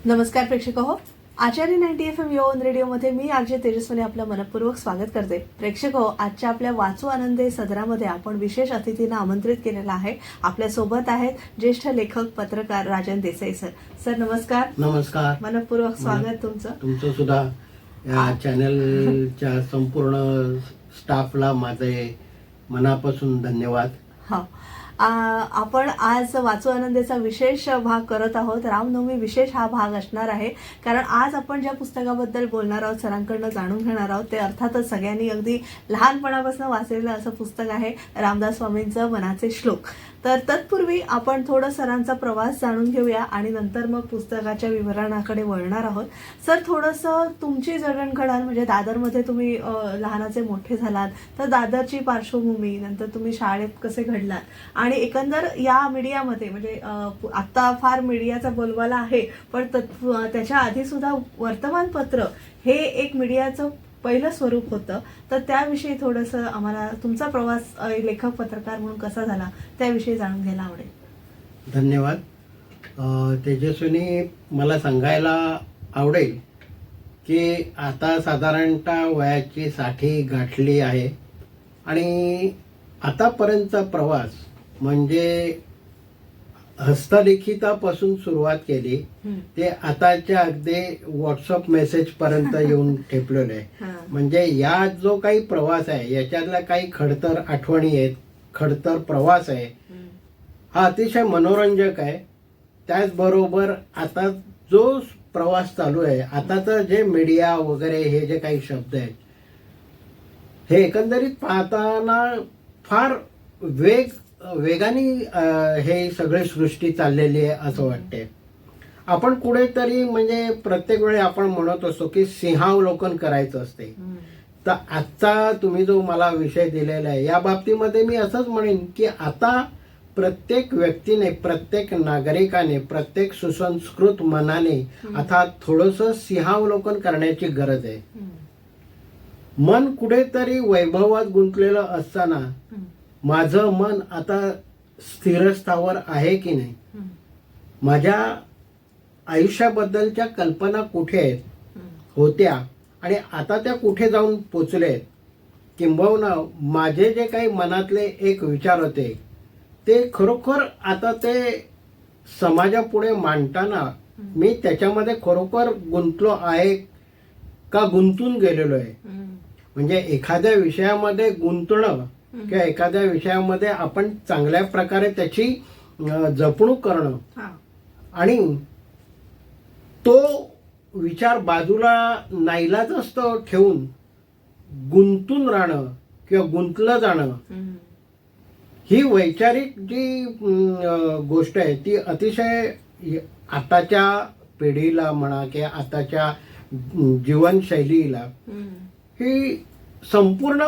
नमस्कार प्रेक्षक हो, आचार्य 90 FM योन रेडिओमध्ये मी आरजे तेजस्वनी आपलं मनपूर्वक स्वागत करते. प्रेक्षक हो, आजच्या आपल्या वाचू आनंदे सदरामध्ये आपण विशेष अतिथींना आमंत्रित केलेलं आहे. आपल्या सोबत आहेत ज्येष्ठ लेखक पत्रकार राजन देसाई सर. सर नमस्कार. नमस्कार. मनपूर्वक स्वागत तुमचं सुद्धा या चॅनलच्या संपूर्ण स्टाफला माझे मनापासून धन्यवाद. हा, आपण आज वाचू आनंदेचा विशेष भाग करत आहोत. रामनवमी विशेष हा भाग असणार आहे, कारण आज आपण ज्या पुस्तकाबद्दल बोलणार आहोत, सरांकडनं जाणून घेणार आहोत, ते अर्थातच सगळ्यांनी अगदी लहानपणापासून वाचलेलं असं पुस्तक आहे रामदास स्वामींचं मनाचे श्लोक. तर तत्पूर्वी आपण थोडं सरांचा प्रवास जाणून घेऊया आणि नंतर मग पुस्तकाच्या विवरणाकडे वळणार आहोत. सर, थोडंसं तुमची जडणघडण, म्हणजे दादरमध्ये तुम्ही लहानाचे मोठे झालात, तर दादरची पार्श्वभूमी, नंतर तुम्ही शाळेत कसे घडलात आणि एकंदर या मीडियामध्ये, म्हणजे आत्ता फार मीडियाचा बोलबाला आहे, पण त्याच्या आधी सुद्धा वर्तमानपत्र हे एक मीडियाचं पहिलं स्वरूप होतं. तर त्याविषयी थोडंसं आम्हाला तुमचा प्रवास लेखक पत्रकार म्हणून कसा झाला त्याविषयी जाणून घ्यायला आवडेल. धन्यवाद. तेजस्विनी, मला सांगायला आवडेल की आता साधारणतः वयाची 60 गाठली आहे आणि आतापर्यंतचा प्रवास म्हणजे हस्तलिखितापासून सुरुवात केली ते आताच्या अगदी व्हॉट्सअप मेसेज पर्यंत येऊन ठेपलेलं आहे. म्हणजे या जो काही प्रवास आहे याच्यातल्या काही खडतर आठवणी आहेत, खडतर प्रवास आहे, हा अतिशय मनोरंजक आहे. त्याचबरोबर आता जो प्रवास चालू आहे, आताचं जे मीडिया वगैरे हे जे काही शब्द आहेत, हे एकंदरीत पाहताना फार वेगाने हे सगळे सृष्टी चाललेली आहे असं वाटते. आपण कुठेतरी म्हणजे प्रत्येक वेळी आपण म्हणत असतो की सिंहावलोकन करायचं असते. तर आजचा तुम्ही जो मला विषय दिलेला आहे या बाबतीमध्ये मी असंच म्हणेन की आता प्रत्येक व्यक्तीने, प्रत्येक नागरिकाने, प्रत्येक सुसंस्कृत मनाने आता थोडंसं सिंहावलोकन करण्याची गरज आहे. मन कुठेतरी वैभवात गुंतलेलं असताना माझं मन आता स्थिरस्थावर आहे की नाही, माझ्या आयुष्याबद्दलच्या कल्पना कुठे आहेत होत्या आणि आता त्या कुठे जाऊन पोचले आहेत, किंबहुना माझे जे काही मनातले एक विचार होते ते खरोखर आता ते समाजापुढे मांडताना मी त्याच्यामध्ये खरोखर गुंतलो आहे का गुंतून गेलेलो आहे. म्हणजे एखाद्या विषयामध्ये गुंतणं किंवा एखाद्या विषयामध्ये आपण चांगल्या प्रकारे त्याची जपणूक करणं आणि तो विचार बाजूला नाईलाजास्त ठेवून गुंतून राहणं किंवा गुंतलं जाणं, ही वैचारिक जी गोष्ट आहे ती अतिशय आताच्या पिढीला म्हणा किंवा आताच्या जीवनशैलीला ही संपूर्ण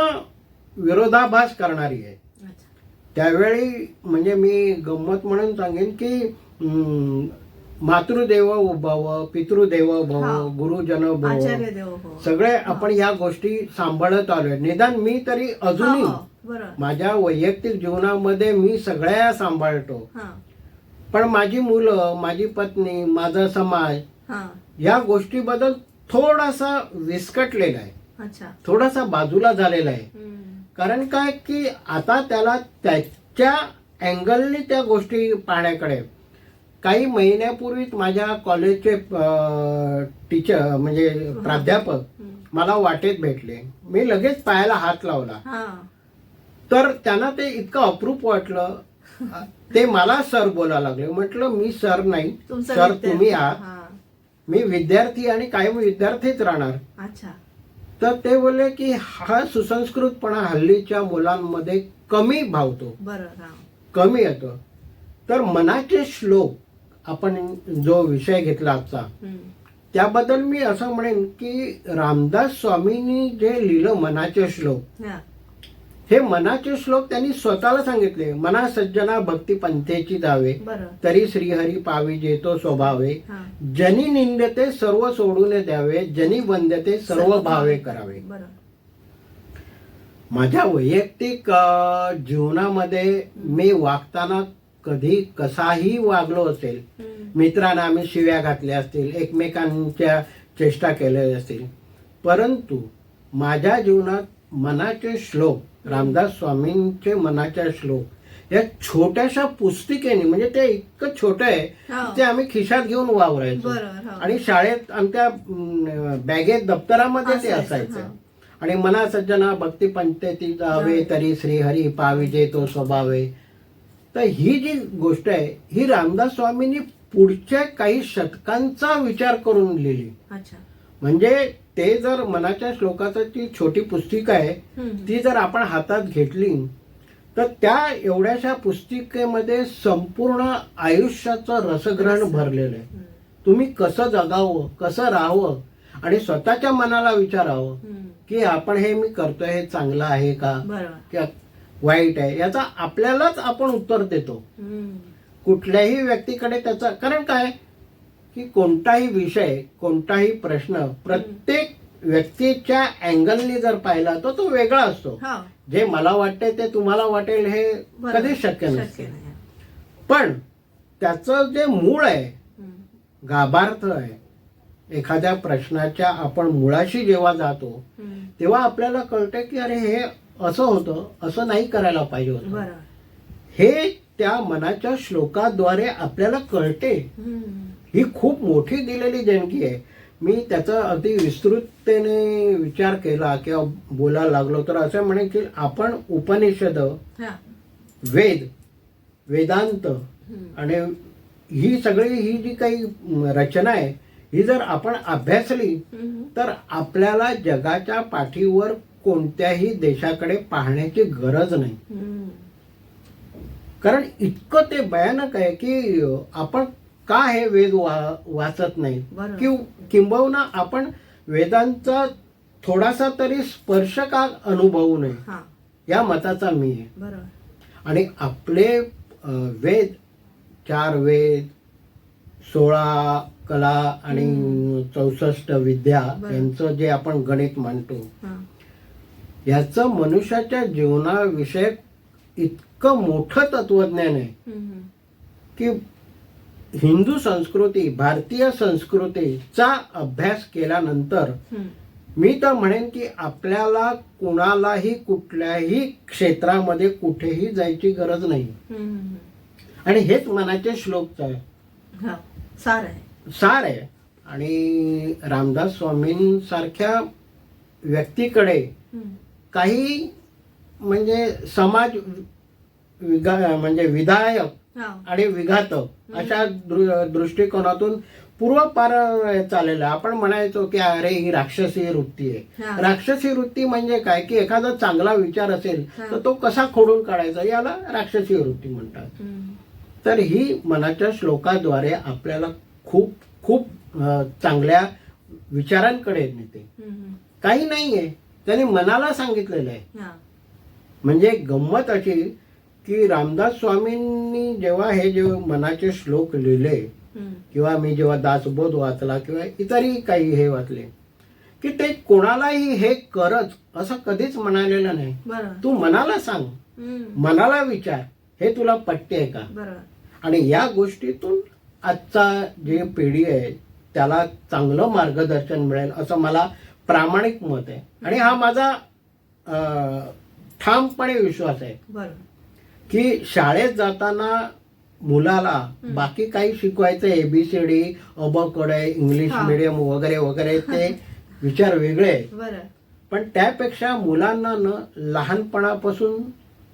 विरोधाभास करणारी आहे. त्यावेळी म्हणजे मी गंमत म्हणून सांगेन की मातृदेव भव, पितृदेव भव, गुरुजन भव, सगळे आपण या गोष्टी सांभाळत आलोय. निदान मी तरी अजूनही माझ्या वैयक्तिक जीवनामध्ये मी सगळ्या सांभाळतो, पण माझी मुलं, माझी पत्नी, माझा समाज या गोष्टीबद्दल थोडासा विस्कटलेला आहे, थोडासा बाजूला झालेला आहे. कारण काय की आता त्याला त्याच्या अँगलने त्या गोष्टी पाहण्याकडे. काही महिन्यापूर्वीच माझ्या कॉलेजचे टीचर म्हणजे प्राध्यापक मला वाटेत भेटले. मी लगेच पायाला हात लावला, तर त्यांना ते इतकं अप्रूप वाटलं. ते मला सर बोलायला लागले. म्हटलं मी सर नाही, सर तुम्ही आहात, मी विद्यार्थी आणि कायम विद्यार्थीच राहणार. तर ते बोलले की हा सुसंस्कृतपणा हल्लीच्या मुलांमध्ये कमी भावतो, कमी येतो. तर मनाचे श्लोक आपण जो विषय घेतला आजचा, त्याबद्दल मी असं म्हणेन की रामदास स्वामींनी जे लिहिलं मनाचे श्लोक, हे मनाचे श्लोक त्यांनी स्वतःला सांगितले. मना सज्जना भक्ती पंथेची जावे, तरी श्रीहरी पावी जेतो स्वभावे, जनी निंदते सर्व सोडून द्यावे, जनी वंदते सर्व भावे करावे. माझ्या वैयक्तिक जीवनामध्ये मी वागताना कधी कसाही वागलो असेल, मित्रांना आम्ही शिव्या घातल्या असतील, एकमेकांच्या चेष्टा केल्या असतील, परंतु माझ्या जीवनात मनाचे श्लोक, रामदास स्वामींचे मनाचे श्लोक या छोट्याशा पुस्तिकेने, म्हणजे ते इतकं छोटं आहे ते आम्ही खिशात घेऊन वावरायचो आणि शाळेत आमच्या बॅगेत दप्तरामध्ये ते असायचं. आणि मना सज्जना भक्ती पंचायती जावे तरी श्रीहरी पाविजे तो स्वभावे. तर ही जी गोष्ट आहे ही रामदास स्वामींनी पुढच्या काही शतकांचा विचार करून लिहिली. म्हणजे ते जर मनाच्या श्लोकाचं ती छोटी पुस्तिका आहे ती जर आपण हातात घेतली तर त्या एवढ्याशा पुस्तिकेमध्ये संपूर्ण आयुष्याचं रसग्रहण भरलेलं आहे. तुम्ही कसं जगावं, कसं राहावं आणि स्वतःच्या मनाला विचारावं की आपण हे मी करतोय हे चांगलं आहे का किंवा वाईट आहे, याचा आपल्यालाच आपण उत्तर देतो. कुठल्याही व्यक्तीकडे त्याचा, कारण काय की कोणताही विषय, कोणताही प्रश्न प्रत्येक व्यक्तीच्या अँगलनी जर पाहिला तर तो वेगळा असतो. जे मला वाटतंय ते तुम्हाला वाटेल हे कधीच शक्य नसते. पण त्याचं जे मूळ आहे, गाभार्थ आहे, एखाद्या प्रश्नाच्या आपण मुळाशी जेव्हा जातो तेव्हा आपल्याला कळतं की अरे हे असं होतं, असं नाही करायला पाहिजे होतं, हे त्या मनाच्या श्लोकाद्वारे आपल्याला कळते. ही खूप मोठी दिलेली देणगी आहे. मी त्याचा अगदी विस्तृततेने विचार केला किंवा बोलायला लागलो तर असं म्हणेन की आपण उपनिषद, वेद, वेदांत आणि ही सगळी ही जी काही रचना आहे ही जर आपण अभ्यासली तर आपल्याला जगाच्या पाठीवर कोणत्याही देशाकडे पाहण्याची गरज नाही. कारण इतकं ते भयानक आहे की आपण का हे वेद वाचत नाही, किंबहुना आपण वेदांचा थोडासा तरी स्पर्श का अनुभवू नये, या मताचा मी आहे. आणि आपले वेद, 4 वेद, 16 कला आणि 64 विद्या यांचं जे आपण गणित मानतो, याचं मनुष्याच्या जीवनाविषयक इतकं मोठं तत्वज्ञान आहे की हिंदू संस्कृती, भारतीय संस्कृतीचा अभ्यास केल्यानंतर मी तर म्हणेन की आपल्याला कुणालाही कुठल्याही क्षेत्रामध्ये कुठेही जायची गरज नाही. आणि हेच मनाचे श्लोक सार आहे. आणि रामदास स्वामींसारख्या व्यक्तीकडे काही म्हणजे समाज म्हणजे विधायक आणि विघातक अशा दृष्टिकोनातून पूर्वपार चाललेलं. आपण म्हणायचो की अरे ही राक्षसी वृत्ती आहे. राक्षसी वृत्ती म्हणजे काय की एखादा चांगला विचार असेल तर तो कसा खोडून काढायचा, याला राक्षसी वृत्ती म्हणतात. तर ही मनाच्या श्लोकाद्वारे आपल्याला खूप खूप चांगल्या विचारांकडे नेते. काही नाहीये, त्याने मनाला सांगितलेलं आहे. म्हणजे गंमत अशी की रामदास स्वामींनी जेव्हा हे जे मनाचे श्लोक लिहिले किंवा मी जेव्हा दासबोध वाचला किंवा इतरही काही हे वाचले की ते कोणालाही हे करच असं कधीच म्हणालेलं नाही. तू मनाला सांग, मनाला विचार, हे तुला पटते आहे का. आणि या गोष्टीतून आजचा जे पिढी आहे त्याला चांगलं मार्गदर्शन मिळेल असं मला प्रामाणिक मत आहे. आणि हा माझा ठामपणे विश्वास आहे की शाळेत जाताना मुलाला बाकी काही शिकवायचं, ABCD, अबकडे, इंग्लिश मीडियम वगैरे वगैरे, ते विचार वेगळे आहेत. पण त्यापेक्षा मुलांना लहानपणापासून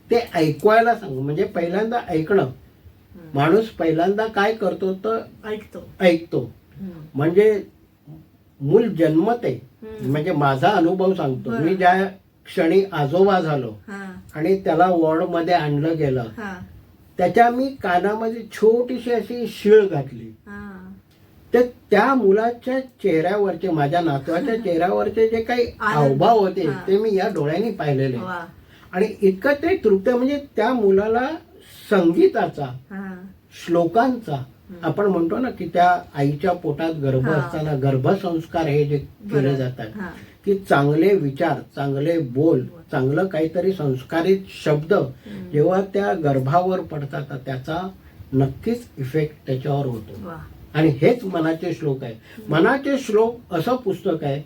ते ऐकवायला सांगू. म्हणजे पहिल्यांदा ऐकणं. माणूस पहिल्यांदा काय करतो तर ऐकतो. म्हणजे मूल जन्मते. म्हणजे माझा अनुभव सांगतो. मी ज्या क्षणी आजोबा झालो आणि त्याला वॉर्ड मध्ये आणलं गेलं, त्याच्या मी कानामध्ये छोटीशी अशी शीळ घातली. तर त्या मुलाच्या चेहऱ्यावरचे, माझ्या नातवाच्या चेहऱ्यावरचे जे काही हावभाव होते ते मी या डोळ्यांनी पाहिलेले. आणि इतकं ते तृप्त, म्हणजे त्या मुलाला संगीताचा, श्लोकांचा, आपण म्हणतो ना की त्या आईच्या पोटात गर्भ असताना गर्भसंस्कार हे जे केले जातात की चांगले विचार, चांगले बोल, चांगलं काहीतरी संस्कारित शब्द जेव्हा त्या गर्भावर पडतात त्याचा नक्कीच इफेक्ट त्याच्यावर होतो. आणि हेच मनाचे श्लोक आहे. मनाचे श्लोक असं पुस्तक आहे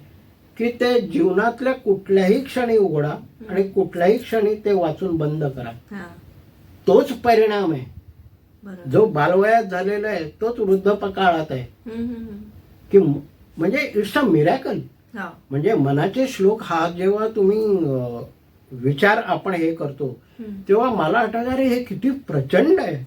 की ते जीवनातल्या कुठल्याही क्षणी उघडा आणि कुठल्याही क्षणी ते वाचून बंद करा. तोच परिणाम आहे. जो बालवयात झालेला आहे तोच वृद्धपकाळात आहे की म्हणजे इट्स अ मिरॅकल. म्हणजे मनाचे श्लोक हा जेव्हा तुम्ही विचार आपण हे करतो तेव्हा मला आठवतं अरे हे किती प्रचंड आहे.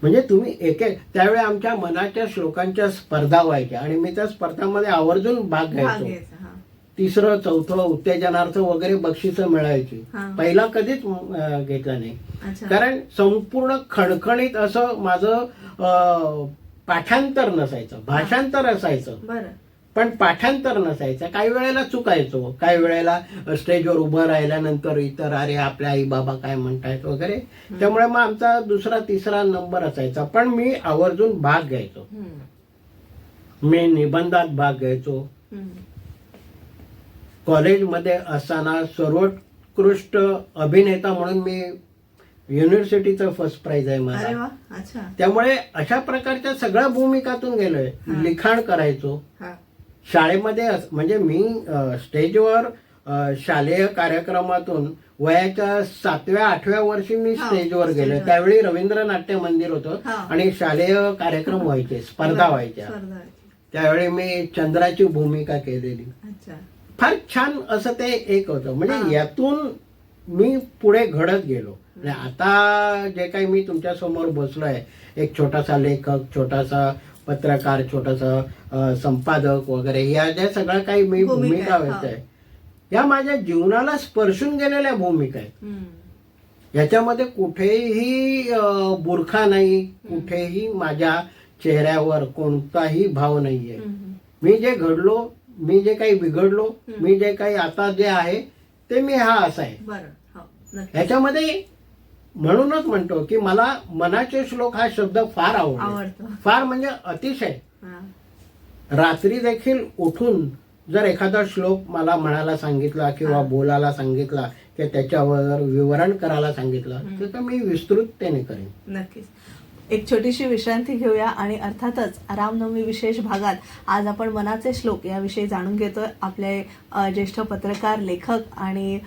म्हणजे तुम्ही एक त्यावेळी आमच्या मनाच्या श्लोकांच्या स्पर्धा व्हायच्या आणि मी त्या स्पर्धांमध्ये आवर्जून भाग घ्यायचो. तिसरं चौथं उत्तेजनार्थ वगैरे बक्षिसं मिळायची. पहिला कधीच घेतला नाही कारण संपूर्ण खणखणीत असं माझं पाठांतर नसायचं, भाषांतर असायचं पण पाठांतर नसायचं. काही वेळेला चुकायचो, काही वेळेला स्टेजवर उभं राहिल्यानंतर इतर अरे आपल्या आई बाबा काय म्हणतायत वगैरे. त्यामुळे मग आमचा दुसरा तिसरा नंबर असायचा पण मी आवर्जून भाग घ्यायचो. मी निबंधात भाग घ्यायचो. कॉलेजमध्ये असताना सर्वोत्कृष्ट अभिनेता म्हणून मी युनिव्हर्सिटीचं फर्स्ट प्राइज आहे माझा. त्यामुळे अशा प्रकारच्या सगळ्या भूमिकातून गेलोय. लिखाण करायचो शाळेमध्ये. म्हणजे मी स्टेजवर शालेय कार्यक्रमातून वयाच्या 7व्या-8व्या वर्षी मी स्टेजवर गेलो. त्यावेळी रवींद्र नाट्य मंदिर होतं आणि शालेय कार्यक्रम व्हायचे, स्पर्धा व्हायच्या. त्यावेळी मी चंद्राची भूमिका केलेली. फार छान असं ते एक होतं. म्हणजे यातून मी पुढे घडत गेलो. आता जे काही मी तुमच्या समोर बसलोय, एक छोटासा लेखक, छोटासा पत्रकार, छोटासा संपादक वगैरे, या ज्या सगळ्या काही मी भूमिका आहे या माझ्या जीवनाला स्पर्शून गेलेल्या भूमिका आहेत. याच्यामध्ये कुठेही बुरखा नाही, कुठेही माझ्या चेहऱ्यावर कोणताही भाव नाहीये. मी जे घडलो, मी जे काही बिघडलो, मी जे काही आता जे आहे ते मी हा असा आहे. ह्याच्यामध्ये म्हणूनच म्हणतो की मला मनाचे श्लोक हा शब्द फार आवडतो. फार म्हणजे अतिशय. रात्री देखील उठून जर एखादा श्लोक मला म्हणायला सांगितला किंवा बोलायला सांगितला किंवा त्याच्यावर विवरण करायला सांगितलं तर मी विस्तृततेने करेन. नक्कीच. एक छोटीशी विश्रांती घेऊया आणि अर्थातच रामनवमी विशेष भागात आज आपण मनाचे श्लोक याविषयी जाणून घेतोय. आपले ज्येष्ठ पत्रकार, लेखक आणि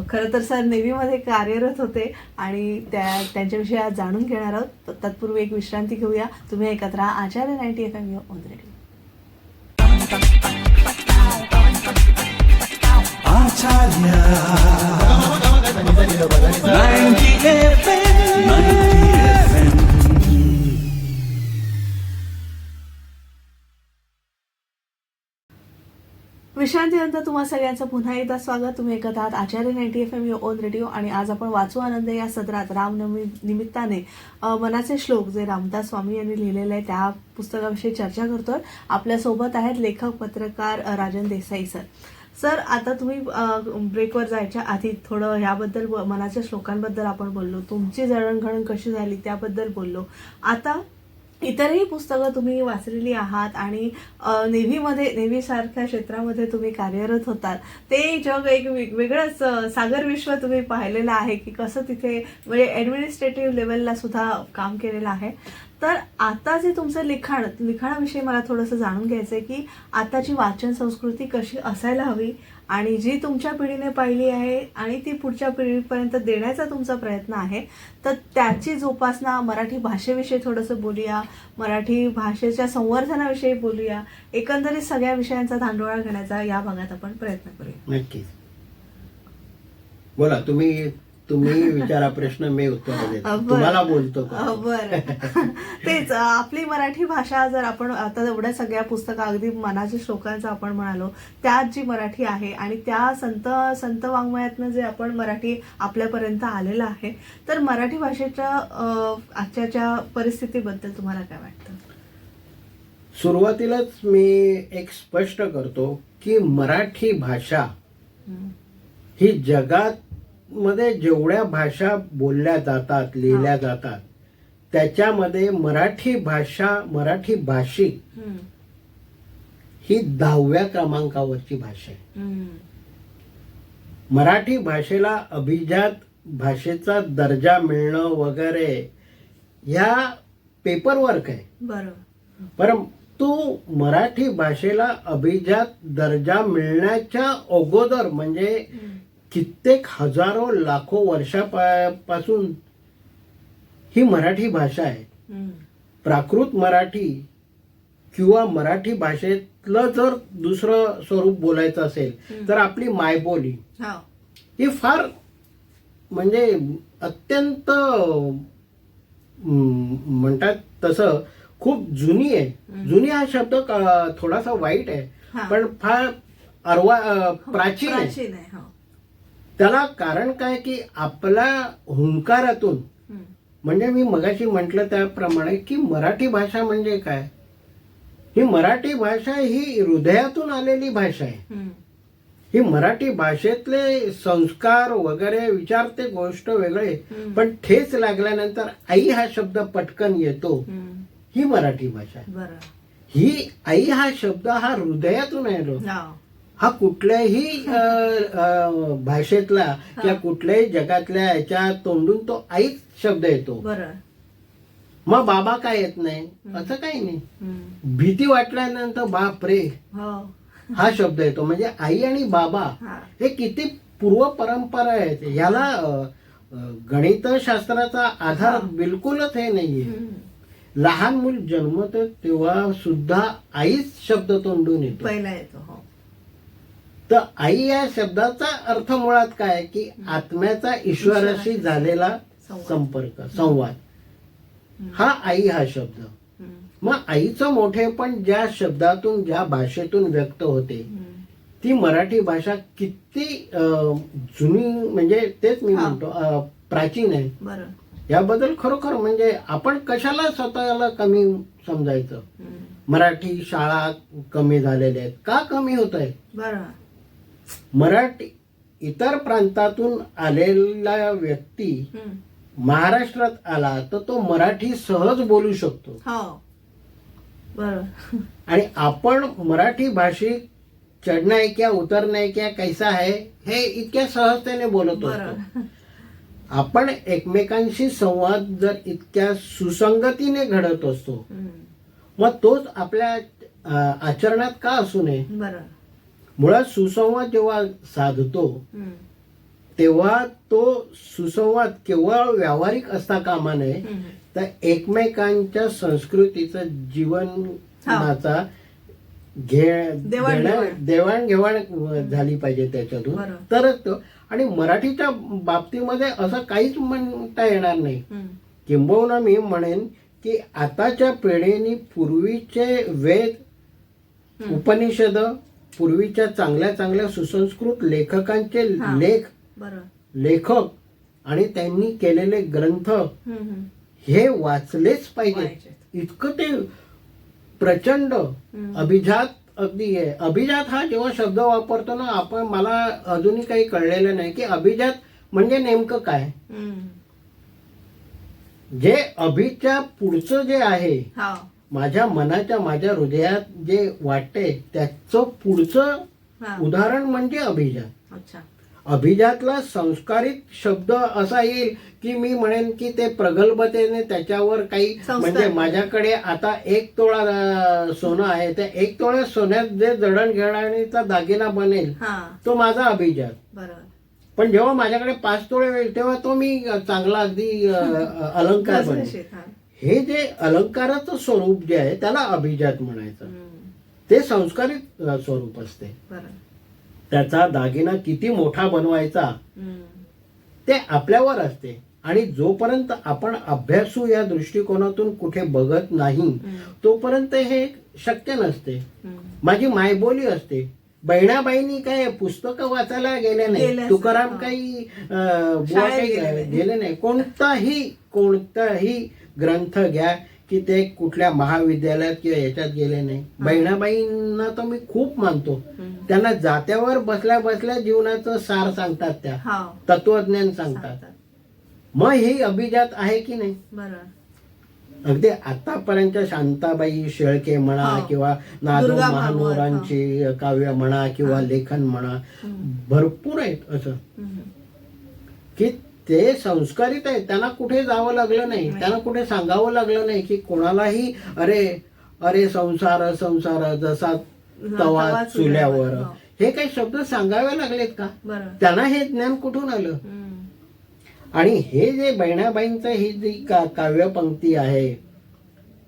खरं तर सर नेव्हीमध्ये कार्यरत होते आणि त्यांच्याविषयी आज जाणून घेणार आहोत. तत्पूर्वी एक विश्रांती घेऊया. तुम्ही ऐकत राहा आचार्य 90 FM ऑन रेडिओ. विश्रांतीनंतर तुम्हा सगळ्यांचं पुन्हा एकदा स्वागत. तुम्ही ऐकत आहात आचार्य 90 FM ऑन रेडिओ आणि आज आपण वाचू आनंद या सदरात रामनवमी निमित्ताने मनाचे श्लोक जे रामदास स्वामी यांनी लिहिलेले आहे त्या पुस्तकाविषयी चर्चा करतोय. आपल्यासोबत आहेत लेखक पत्रकार राजन देसाई सर. सर, आता तुम्ही ब्रेकवर जायच्या आधी थोडं ह्याबद्दल मनाच्या श्लोकांबद्दल आपण बोललो, तुमची जडणघडण कशी झाली त्याबद्दल बोललो. आता इतरही पुस्तकं तुम्ही वाचलेली आहात आणि नेव्ही सारख्या क्षेत्रामध्ये तुम्ही कार्यरत होतात. ते जग एक वेगळंच सागर विश्व तुम्ही पाहिलेलं आहे की कसं तिथे म्हणजे ॲडमिनिस्ट्रेटिव्ह लेवलला सुद्धा काम केलेलं आहे. तर आता जे तुमचं लिखाणाविषयी मला थोडंसं जाणून घ्यायचं आहे की आताची वाचन संस्कृती कशी असायला हवी आणि जी तुमच्या पिढीने पाहिली आहे आणि ती पुढच्या पिढीपर्यंत देण्याचा तुमचा प्रयत्न आहे, तर त्याची जोपासना, मराठी भाषेविषयी थोडंसं बोलूया, मराठी भाषेच्या संवर्धनाविषयी बोलूया, एकंदरीत सगळ्या विषयांचा धांडोळा घेण्याचा या भागात आपण प्रयत्न करूया. नक्कीच. बोला, तुम्ही विचारा प्रश्न, मी उत्तर देतो. तुम्हाला बोलतो. बरं. तेच आपली मराठी भाषा जर आपण आता एवढ्या सगळ्या पुस्तकं अगदी मनाच्या श्लोकांचं आपण म्हणालो, त्यात जी मराठी आहे आणि त्या संत वाङ्मयातनं जे आपण मराठी आपल्यापर्यंत आलेलं आहे, तर मराठी भाषेच्या आजच्या परिस्थितीबद्दल तुम्हाला काय वाटतं? सुरुवातीलाच मी एक स्पष्ट करतो की मराठी भाषा ही जगात मध्ये जेवढ्या भाषा बोलल्या जातात, लिहिल्या जातात, त्याच्यामध्ये मराठी भाषिक ही 10व्या क्रमांकावरची भाषा आहे. मराठी भाषेला अभिजात भाषेचा दर्जा मिळणं वगैरे ह्या पेपर वर्क आहे. बरोबर. परंतु मराठी भाषेला अभिजात दर्जा मिळण्याच्या अगोदर म्हणजे कित्येक हजारो लाखो वर्षापासून ही मराठी भाषा आहे. प्राकृत मराठी किंवा मराठी भाषेतलं जर दुसरं स्वरूप बोलायचं असेल तर आपली मायबोली ही फार म्हणजे अत्यंत म्हणतात तसं खूप जुनी आहे. जुनी हा शब्द थोडासा वाईट आहे पण फार प्राचीन आहे. त्याला कारण काय की आपल्या हुंकारातून म्हणजे मी मगाशी म्हटलं त्याप्रमाणे की मराठी भाषा म्हणजे काय, ही मराठी भाषा ही हृदयातून आलेली भाषा आहे. ही मराठी भाषेतले संस्कार वगैरे विचारते गोष्ट वेगळे पण ठेच लागल्यानंतर आई हा शब्द पटकन येतो. ही मराठी भाषा आहे. ही आई हा शब्द हा हृदयातून येतो. हा कुठल्याही भाषेतला किंवा कुठल्याही जगातल्या याच्या तोंडून तो आईच शब्द येतो. मग बाबा काय येत नाही असं काही नाही. भीती वाटल्यानंतर बाप रे हा शब्द येतो. म्हणजे आई आणि बाबा हे किती पूर्व परंपरा आहेत. याला गणितशास्त्राचा आधार बिलकुलच हे नाहीये. लहान मूल जन्मत तेव्हा सुद्धा आईच शब्द तोंडून येतो पहिला येतो. तर आई या शब्दाचा अर्थ मुळात काय की आत्म्याचा ईश्वराशी झालेला संपर्क संवाद हा आई हा शब्द. मग आईचं मोठेपण ज्या शब्दातून ज्या भाषेतून व्यक्त होते ती मराठी भाषा किती जुनी म्हणजे तेच मी म्हणतो प्राचीन आहे. याबद्दल खरोखर म्हणजे आपण कशाला स्वतःला कमी समजायचं. मराठी शाळा कमी झालेल्या आहेत का कमी होत आहे. मराठी इतर प्रांतातून आलेला व्यक्ती महाराष्ट्रात आला तर तो मराठी सहज बोलू शकतो. आणि आपण मराठी भाषेत चढना है क्या उतरना है क्या कैसा है हे इतक्या सहजतेने बोलत असतो. आपण एकमेकांशी संवाद जर इतक्या सुसंगतीने घडत असतो मग तोच आपल्या आचरणात का असू नये. मुळात सुसंवाद जेव्हा साधतो तेव्हा तो सुसंवाद केवळ व्यावहारिक असता कामा नये तर एकमेकांच्या संस्कृतीचं जीवनाचा देवाणघेवाण झाली पाहिजे त्याच्यातून तरच तो. आणि मराठीच्या बाबतीमध्ये असं काहीच म्हणता येणार नाही. किंबहुना मी म्हणेन की आताच्या पिढीने पूर्वीचे वेद उपनिषद पूर्वीच्या चांगल्या चांगल्या सुसंस्कृत लेखकांचे लेखक आणि त्यांनी केलेले ग्रंथ हे वाचलेच पाहिजे. इतकं ते प्रचंड अभिजात अगदी आहे. अभिजात हा जेव्हा शब्द वापरतो ना आपण मला अजूनही काही कळलेलं नाही की अभिजात म्हणजे नेमकं काय. जे अभिच्या पुढचं जे आहे माझ्या मनाच्या माझ्या हृदयात जे वाटते त्याचं पुढचं उदाहरण म्हणजे अभिजात. अभिजातला संस्कारित शब्द असा येईल की मी म्हणेन की ते प्रगल्भतेने त्याच्यावर काही म्हणजे माझ्याकडे आता 1 तोळा सोनं आहे त्या 1 तोळ्या सोन्यात जे जडणघडणीचा दागिना बनेल तो माझा अभिजात. पण जेव्हा माझ्याकडे 5 तोळे होईल तेव्हा तो मी चांगला अगदी अलंकार बनेल. हे जे अलंकाराचं स्वरूप जे आहे त्याला अभिजात म्हणायचं. ते संस्कारित स्वरूप असते. त्याचा दागिना किती मोठा बनवायचा ते आपल्यावर असते. आणि जोपर्यंत आपण अभ्यासू या दृष्टिकोनातून कुठे बघत नाही तोपर्यंत हे शक्य नसते. माझी मायबोली असते. बहिणाबाईंनी काय पुस्तकं वाचायला गेले नाही. तुकाराम काही गेले नाही. कोणताही ग्रंथ घ्या की ते कुठल्या महाविद्यालयात किंवा याच्यात गेले नाही. बहिणाबाईंना तर मी खूप मानतो. त्यांना जात्यावर बसल्या बसल्या जीवनाचं सार सांगतात. त्या तत्वज्ञान सांगतात. मग ही अभिजात आहे की नाही. अगदी आतापर्यंत शांताबाई शेळके म्हणा किंवा नादो महानोरांची काव्य म्हणा किंवा लेखन म्हणा भरपूर आहेत असं की ते संस्कारित आहे, त्यांना कुठे जावं लागलं नाही, त्यांना कुठे सांगावं लागलं नाही की कोणालाही अरे अरे संसार संसार जसा तवा चुल्यावर, हे काही शब्द सांगावे लागलेत का? त्यांना हे ज्ञान कुठून आलं? आणि हे जे बहिणाबाईंचं ही जी काव्यपंक्ती आहे,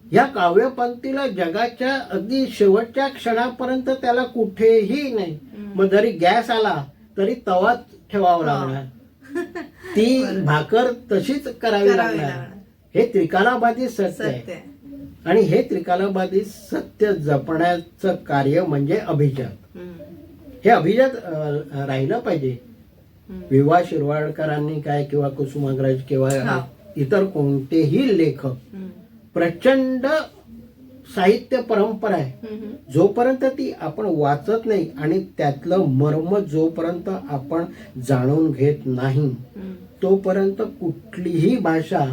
या काव्यपंक्तीला जगाच्या अगदी शेवटच्या क्षणापर्यंत त्याला कुठेही नाही, मग जरी गॅस आला तरी तवाच ठेवावा लागणार, ती भाकर तशीच करावी लागणार. हे त्रिकालाबाधी सत्य आहे. आणि हे त्रिकालाबाधी सत्य जपण्याचं कार्य म्हणजे अभिजात. हे अभिजात राहिलं पाहिजे. विवा शिरवाडकरांनी काय किंवा कुसुमाग्रज किंवा इतर कोणतेही लेखक, प्रचंड साहित्य परंपरा आहे. जोपर्यंत ती आपण वाचत नाही आणि त्यातलं मर्म जोपर्यंत आपण जाणून घेत नाही, तोपर्यंत कुठलीही भाषा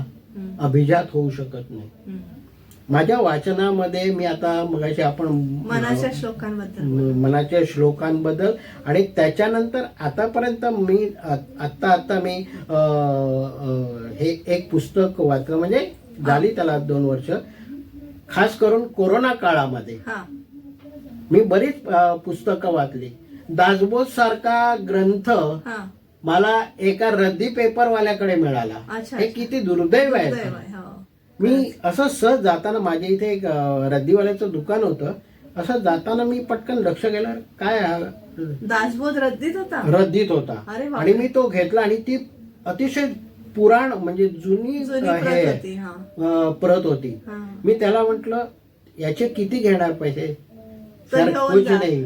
अभिजात होऊ शकत नाही. माझ्या वाचनामध्ये मी आता मगाशी आपण मनाच्या श्लोकांबद्दल आणि त्याच्यानंतर आतापर्यंत मी आता मी हे एक पुस्तक वाचलं, म्हणजे झाली त्याला 2 वर्ष. खास करून कोरोना काळामध्ये मी बरीच पुस्तकं वाचली. दासबोध सारखा ग्रंथ मला एका रद्दी पेपरवाल्याकडे मिळाला. हे किती दुर्दैव आहे. मी असं सहज जाताना, माझ्या इथे एक रद्दीवाल्याचं दुकान होतं, असं जाताना मी पटकन लक्ष गेलं, काय दासबोध रद्दीत होता आणि मी तो घेतला आणि ती अतिशय पुराण म्हणजे जुनी प्रत होती. मी त्याला म्हटलं, याचे किती घेणार पैसे? सर कुछ नाही,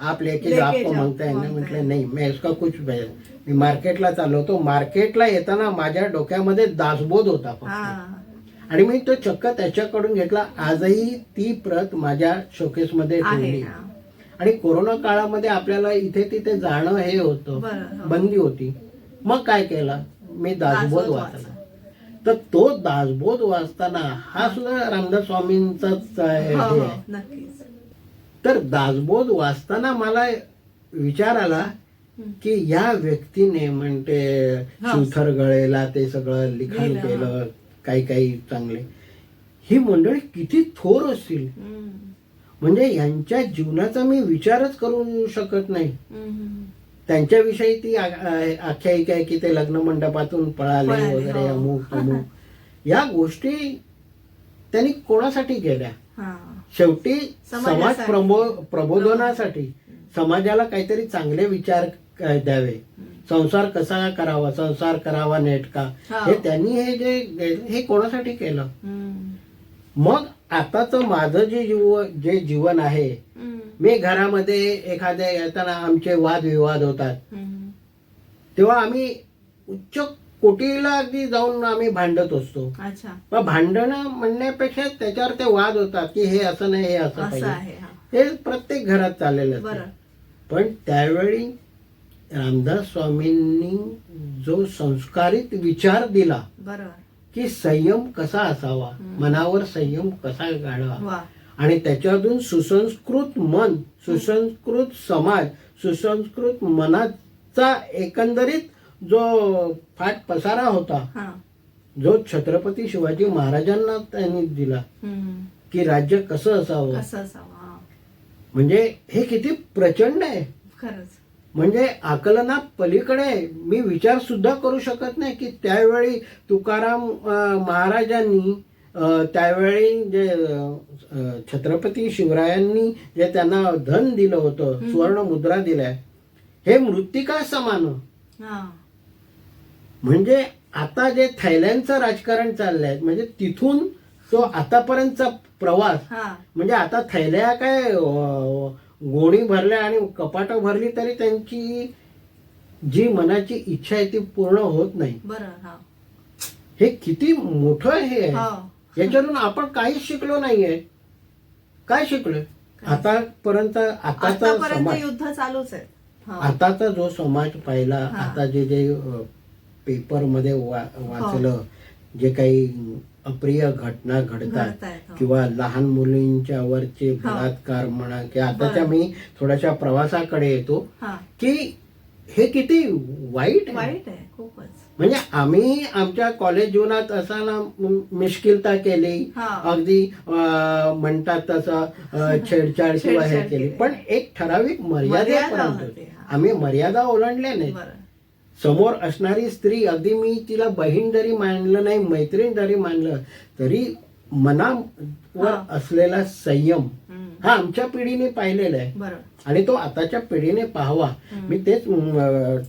आप लेके आपको मांगता है ना. म्हटलं नाही, मैं इसका कुछ पैसे. मी मार्केटला चाललो होतो. मार्केटला येताना माझ्या डोक्यामध्ये दासबोध होता फक्त, आणि मी तो चक्क त्याच्याकडून घेतला. आजही ती प्रत माझ्या शोकेसमध्ये ठेवली. आणि कोरोना काळामध्ये आपल्याला इथे तिथे जाणं हे होतं, बंदी होती. मग काय केलं, मी दासबोध वाचला. तर तो दासबोध वाचताना हा सुद्धा रामदास स्वामींचाच आहे. तर दासबोध वाचताना मला विचार आला की या व्यक्तीने म्हणजे शिवथरगळेला ते सगळं लिखाण केलं, काही चांगले. ही मंडळी किती थोर असतील, म्हणजे यांच्या जीवनाचा मी विचारच करू शकत नाही. त्यांच्याविषयी ती आख्यायिका आहे की ते लग्न मंडपातून पळाले वगैरे, अमुक अमुक. या गोष्टी त्यांनी कोणासाठी केल्या? शेवटी समाज प्रबोधनासाठी, समाजाला काहीतरी चांगले विचार द्यावे, संसार कसा करावा, संसार करावा नेटका, हे त्यांनी हे कोणासाठी केलं? मग आताच माझं जे जीवन आहे, मी घरामध्ये एखाद्या येताना आमचे वादविवाद होतात, तेव्हा आम्ही उच्च कोटीला अगदी जाऊन आम्ही भांडत असतो. पण भांडणं म्हणण्यापेक्षा त्याच्यावर ते वाद होतात की हे असं नाही, हे असं पाहिजे. हे प्रत्येक घरात चाललेलं असतं. पण त्यावेळी रामदास स्वामींनी जो संस्कारित विचार दिला की संयम कसा असावा, मनावर संयम कसा गाळावा, आणि त्याच्यातून सुसंस्कृत मन, सुसंस्कृत समाज, सुसंस्कृत मनाचा एकंदरीत जो फाट पसारा होता, जो छत्रपती शिवाजी महाराजांना त्यांनी दिला की राज्य कसं असावं, म्हणजे हे किती प्रचंड आहे. म्हणजे आकलना पलीकडे मी विचार सुद्धा करू शकत नाही की त्यावेळी तुकाराम महाराजांनी, त्यावेळी जे छत्रपती शिवरायांनी जे त्यांना धन दिलं होतं, सुवर्ण मुद्रा दिल्या, हे मृत्तिका समान. म्हणजे आता जे थायलंडचं राजकारण चाललंय, म्हणजे तिथून तो आतापर्यंतचा प्रवास, म्हणजे आता थैल्या काय गोणी भरल्या आणि कपाटं भरली तरी त्यांची जी मनाची इच्छा आहे ती पूर्ण होत नाही. हे किती मोठं हे आहे. याच्यातून आपण काहीच शिकलो नाहीये. काय शिकलोय आतापर्यंत? आताचा समाज, युद्ध चालूच आहे. आताचा जो समाज पाहिला, आता जे पेपर मध्ये वाचलं, जे काही अप्रिय घटना घडतात किंवा लहान मुलींच्या वरचे बलात्कार म्हणा, की आताच्या मी थोड्याशा प्रवासाकडे येतो की हे किती वाईट आहे. वाईट आहे खूपच. म्हणजे आम्ही आमच्या कॉलेज जीवनात असा ना मिश्किलता केली, हा. अगदी म्हणतात तसं छेडछाड किंवा हे छेडछाड केली, केली. पण एक ठराविक मर्यादा मर्यादेपर्यंत होती, हा. आम्ही मर्यादा ओलांडल्या नाही. बरं. समोर असणारी स्त्री, अगदी मी तिला बहीण जरी मानलं नाही, मैत्रीण जरी मानलं, तरी मनावर हा. असलेला संयम हम्म. हा आमच्या पिढीने पाहिलेला आहे बरं. आणि तो आताच्या पिढीने पाहावा. मी तेच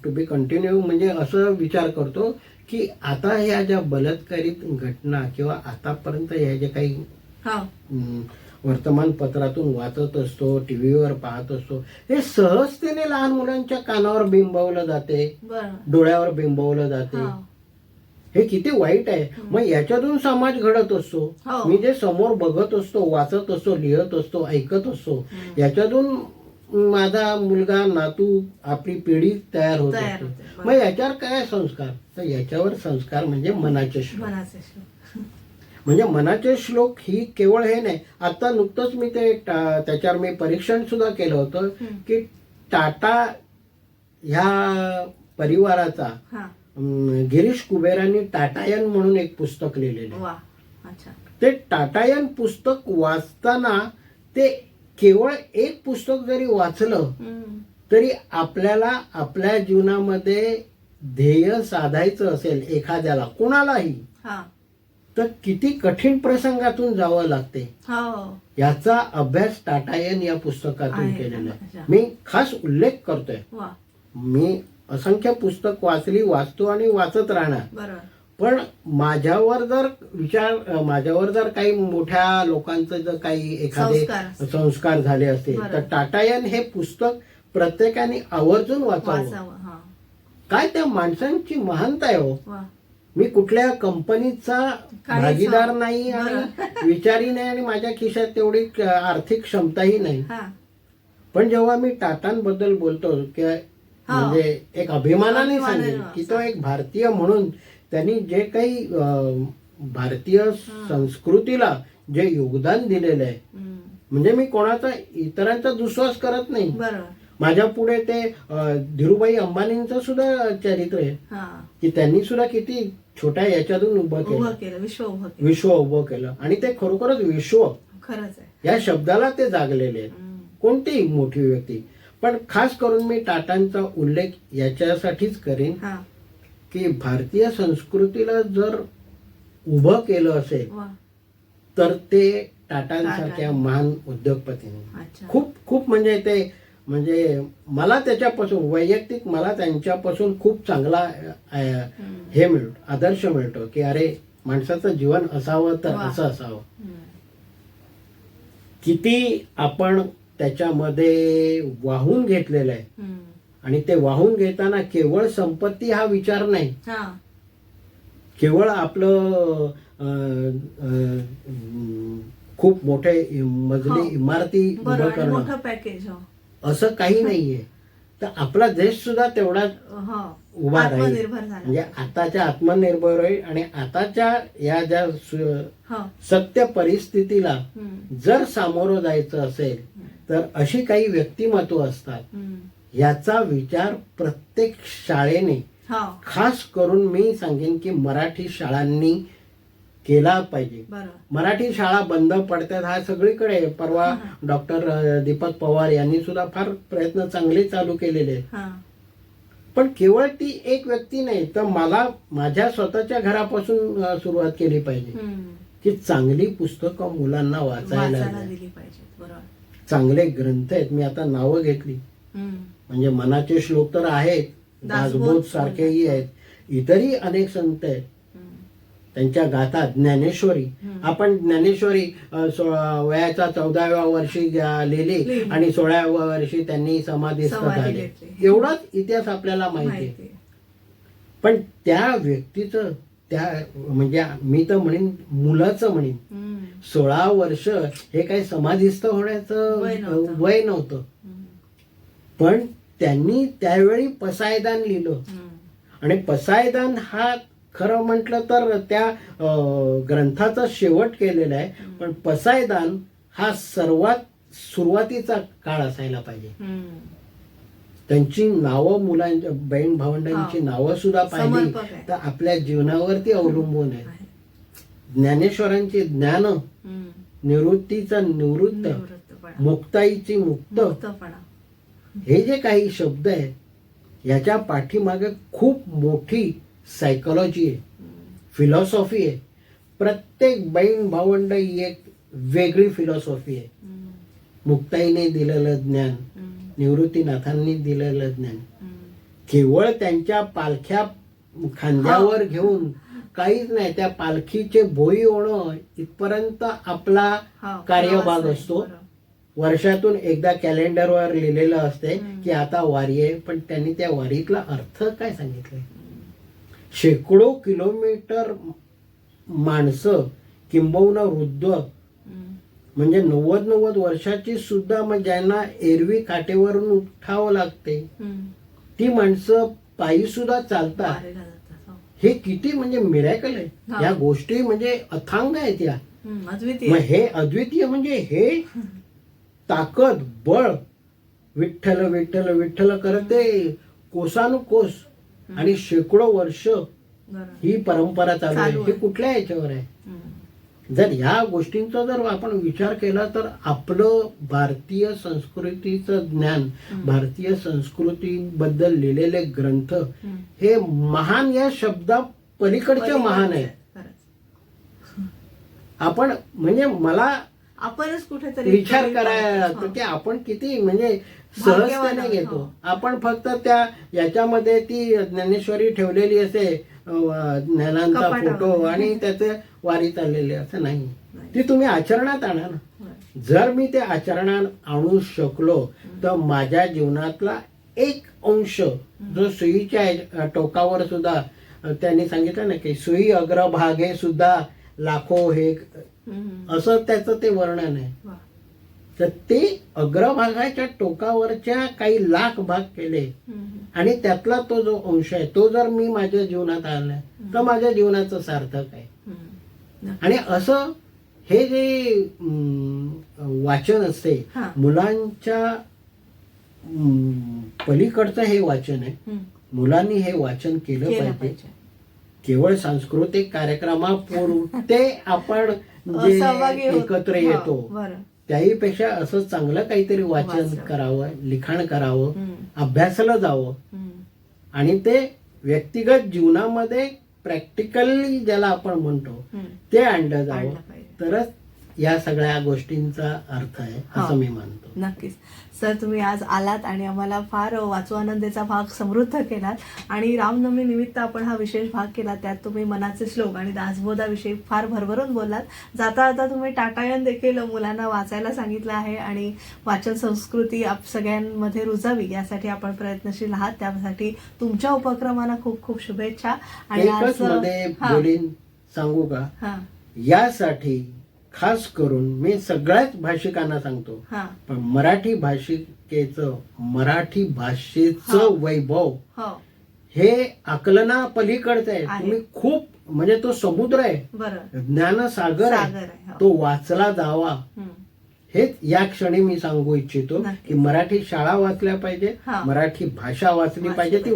टू बी कंटिन्यू म्हणजे असं विचार करतो की आता ह्या ज्या बलात्कारित घटना किंवा आतापर्यंत ह्या ज्या काही हा. वर्तमानपत्रातून वाचत असतो, टीव्हीवर पाहत असतो, हे सहजतेने लहान मुलांच्या कानावर बिंबवलं जाते, बरं. डोळ्यावर बिंबवलं जाते. हा. हे किती वाईट आहे. मग याच्यातून समाज घडत असतो. हो. मी जे समोर बघत असतो, वाचत असतो, लिहत असतो, ऐकत असतो, याच्यातून माझा मुलगा, नातू, आपली पिढी तयार होत तयार असते. होते. मग याच्यावर काय संस्कार? तर याच्यावर संस्कार म्हणजे मनाचे श्लोक. मनाचे श्लोक. म्हणजे मनाचे श्लोक ही केवळ हे नाही. आता नुकतंच मी ते त्याच्यावर मी परीक्षण सुद्धा केलं होतं की टाटा ह्या परिवाराचा हा. गिरीश कुबेरांनी टाटायन म्हणून एक पुस्तक लिहिलेलं आहे. वा. अच्छा. ते टाटायन पुस्तक वाचताना ते केवळ एक पुस्तक जरी वाचलं हम्म. तरी आपल्याला आपल्या जीवनामध्ये ध्येय साधायचं असेल एखाद्याला, कोणालाही, हा. तर किती कठीण प्रसंगातून जावं लागते हो. याचा अभ्यास टाटायन या पुस्तकातून आहे. केलेला आहे. अच्छा. मी खास उल्लेख करतोय. वा. मी असंख्य पुस्तक वाचतो आणि वाचत राहणार. बरोबर. पण माझ्यावर जर काही मोठ्या लोकांचं जर काही एखादे संस्कार झाले असतील तर टाटायन हे पुस्तक प्रत्येकाने आवर्जून वाचावं. वाचावं. हा. काय त्या माणसांची महानता आहे हो. वा. मी कुठल्या कंपनीचा काहीच भागीदार हो. नाही आणि विचारी नाही आणि माझ्या खिशात तेवढी आर्थिक क्षमताही नाही. हा. पण जेव्हा मी टाटांबद्दल बोलतो की म्हणजे एक अभिमानाने सांगेन की तो एक भारतीय म्हणून त्यांनी जे काही भारतीय संस्कृतीला जे योगदान दिलेलं आहे, म्हणजे मी कोणाचा इतरांचा दुस्वास करत नाही. बरोबर. माझ्या पुढे ते धीरूभाई अंबानींचं सुद्धा चरित्र आहे की त्यांनी सुद्धा किती छोट्या याच्यातून उभं केलं, विश्व उभं केलं आणि ते खरोखरच विश्व खरंच आहे या शब्दाला ते जागलेले आहेत. कोणतीही मोठी व्यक्ती. पण खास करून मी टाटांचा उल्लेख याच्यासाठीच करेन की भारतीय संस्कृतीला जर उभं केलं असेल तर ते टाटांसारख्या महान उद्योगपतींनी खूप म्हणजे ते म्हणजे मला त्याच्यापासून वैयक्तिक मला त्यांच्यापासून खूप चांगला हे मिळतो, आदर्श मिळतो की अरे माणसाचं जीवन असावं तर असं असावं. किती आपण त्याच्यामध्ये वाहून घेतलेलं आहे आणि ते वाहून घेताना केवळ संपत्ती हा विचार नाही, केवळ आपलं खूप मोठे मजली इमारती उभं करणं पॅकेज असं काही नाहीये. तर आपला देश सुद्धा तेवढाच उभा राहील. म्हणजे आताच्या आत्मनिर्भर होईल आणि आताच्या या ज्या सत्य परिस्थितीला जर सामोरं जायचं असेल तर अशी काही व्यक्तिमत्व असतात याचा विचार प्रत्येक शाळेने, खास करून मी सांगेन की मराठी शाळांनी केला पाहिजे. मराठी शाळा बंद पडतात हा सगळीकडे. परवा डॉक्टर दीपक पवार यांनी सुद्धा फार प्रयत्न चांगले चालू केलेले. पण केवळ ती एक व्यक्ती नाही तर मला माझ्या स्वतःच्या घरापासून सुरुवात केली पाहिजे की चांगली पुस्तकं मुलांना वाचायला दिली पाहिजे. चांगले ग्रंथ आहेत. मी आता नावं घेतली म्हणजे मनाचे श्लोक तर आहेत, दासबोध सारखेही आहेत, इतरही अनेक संत आहेत. त्यांच्या गाथा ज्ञानेश्वरी, आपण ज्ञानेश्वरी वयाच्या 14व्या वर्षी लिहिली आणि 16व्या वर्षी त्यांनी समाधीस्थ झाले. एवढाच इतिहास आपल्याला माहिती आहे. पण त्या व्यक्तीचं त्या म्हणजे मी तर म्हणेन मुलाचं म्हणेन 16 वर्ष हे काही समाधीस्थ होण्याचं वय नव्हतं. पण त्यांनी त्यावेळी पसायदान लिहिलं आणि पसायदान हा खरं म्हटलं तर त्या ग्रंथाचा शेवट केलेला आहे. पण पसायदान हा सर्वात सुरुवातीचा काळ असायला पाहिजे. त्यांची नावं मुलांच्या बहीण भावंडांची नावं सुद्धा पाहिली समर्पक आहे. तर आपल्या जीवनावरती अवलंबून आहे. ज्ञानेश्वरांची ज्ञान, निवृत्तीचं निवृत्त, मुक्ताईची मुक्त, हे जे काही शब्द आहेत याच्या पाठीमागे खूप मोठी सायकोलॉजी आहे, फिलॉसॉफी आहे. प्रत्येक बहीण भावंड ही एक वेगळी फिलॉसॉफी आहे. मुक्ताईने दिलेलं ज्ञान, निवृत्तीनाथांनी दिलेलं ज्ञान केवळ त्यांच्या पालख्या खांद्यावर घेऊन काहीच नाही, त्या पालखीचे भोई होणं इथपर्यंत आपला कार्यभाग असतो. वर्षातून एकदा कॅलेंडरवर लिहिलेलं असते की आता वारी आहे, पण त्यांनी त्या वारीतला अर्थ काय सांगितलंय. शेकडो किलोमीटर माणसं, किंबहुना वृद्ध, म्हणजे 90 वर्षाची सुद्धा, मग ज्यांना एरवी काटेवरून उठावं लागते, ती माणसं पायी सुद्धा चालतात. हे किती म्हणजे मिरॅकल आहे. या गोष्टी म्हणजे अथांग आहेत या. मग हे अद्वितीय म्हणजे हे ताकद, बळ, विठ्ठल विठ्ठल विठ्ठल करते कोसानुकोस आणि शेकडो वर्ष ही परंपरा चालू आहे. हे कुठल्या याच्यावर आहे. जर ह्या गोष्टींचा जर आपण विचार केला तर आपलं भारतीय संस्कृतीचं ज्ञान, भारतीय संस्कृतीबद्दल लिहिलेले ग्रंथ हे महान, या शब्दा पलीकडचे महान आहे. आपण म्हणजे मला आपणच कुठेतरी विचार करायला लागतो की आपण किती म्हणजे सहजतेने घेतो. आपण फक्त त्या याच्यामध्ये ती ज्ञानेश्वरी ठेवलेली असे, ज्ञानांचा फोटो आणि त्याचे वारी चाललेले, असं नाही. ती तुम्ही आचरणात आणा ना. जर मी ते आचरणात आणू शकलो तर माझ्या जीवनातला एक अंश जो सुईच्या टोकावर सुद्धा त्यांनी सांगितलं ना की सुई अग्रभागे सुद्धा लाखो हे, असं त्याचं ते वर्णन आहे. तर ते अग्रभागाच्या टोकावरच्या काही लाख भाग केले आणि त्यातला तो जो अंश आहे तो जर मी माझ्या जीवनात आणला तर माझ्या जीवनाचं सार्थक आहे. आणि असं हे जे वाचन असते मुलांच्या पलीकडचं हे वाचन आहे. मुलांनी हे वाचन केलं पाहिजे. केवळ सांस्कृतिक कार्यक्रमापुरते आपण जे एकत्र येतो त्याहीपेक्षा असं चांगलं काहीतरी वाचन करावं, लिखाण करावं, अभ्यासाला जावं आणि ते व्यक्तिगत जीवनामध्ये प्रॅक्टिकली ज्याला आपण म्हणतो ते आणलं जावं, तरच या सगळ्या गोष्टींचा अर्थ आहे असं मी मानतो. नक्कीच सर, तुम्ही आज आलात आणि आम्हाला फार वाचू आनंदेचा भाग समृद्ध केलात आणि रामनवमी निमित्त आपण हा विशेष भाग केला. त्यात तुम्ही मनाचे श्लोक आणि दासबोधाविषयी फार भरभरून बोललात. जाता जाता तुम्ही टाटायन देखील मुलांना वाचायला सांगितलं आहे आणि वाचन संस्कृती आप सगळ्यांमध्ये रुजावी यासाठी आपण प्रयत्नशील आहात. त्यासाठी तुमच्या उपक्रमांना खूप खूप शुभेच्छा. आणि एकच मध्ये बोलीन सांगू का, यासाठी खास करून मी सगळ्याच भाषिकांना सांगतो, पण मराठी भाषिकेचं, मराठी भाषेचं वैभव हे आकलना पलीकडचं आहे. तुम्ही खूप म्हणजे तो समुद्र आहे, ज्ञानसागर आहे, तो वाचला जावा. हेच या क्षणी मी सांगू इच्छितो की मराठी शाळा वाचल्या पाहिजे, मराठी भाषा वाचली पाहिजे. ती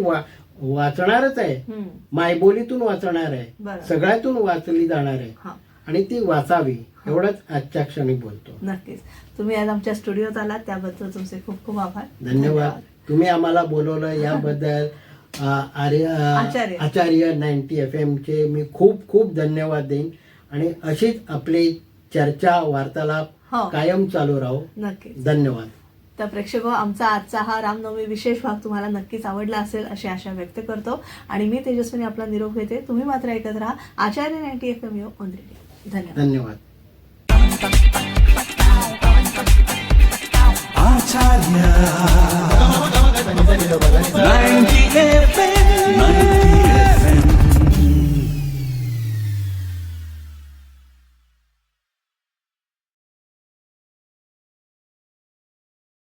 वाचणारच आहे, मायबोलीतून वाचणार आहे, सगळ्यातून वाचली जाणार आहे आणि ती वाचावी एवढंच आजच्या क्षणी बोलतो. नक्कीच. तुम्ही आज आमच्या स्टुडिओत आलात त्याबद्दल तुमचे खूप खूप आभार. धन्यवाद. तुम्ही आम्हाला बोलवलं याबद्दल आचार्य 90 FM चे मी खूप खूप धन्यवाद देईन आणि अशीच आपली चर्चा वार्तालाप कायम चालू राहो. नक्कीच. धन्यवाद. तर प्रेक्षक, आमचा आजचा हा रामनवमी विशेष भाग तुम्हाला नक्कीच आवडला असेल अशी आशा व्यक्त करतो आणि मी तेजस्विनी आपला निरोप घेते. तुम्ही मात्र ऐकत राहा आचार्य 90 FM ऑन रेडिओ. धन्यवाद. आचार्य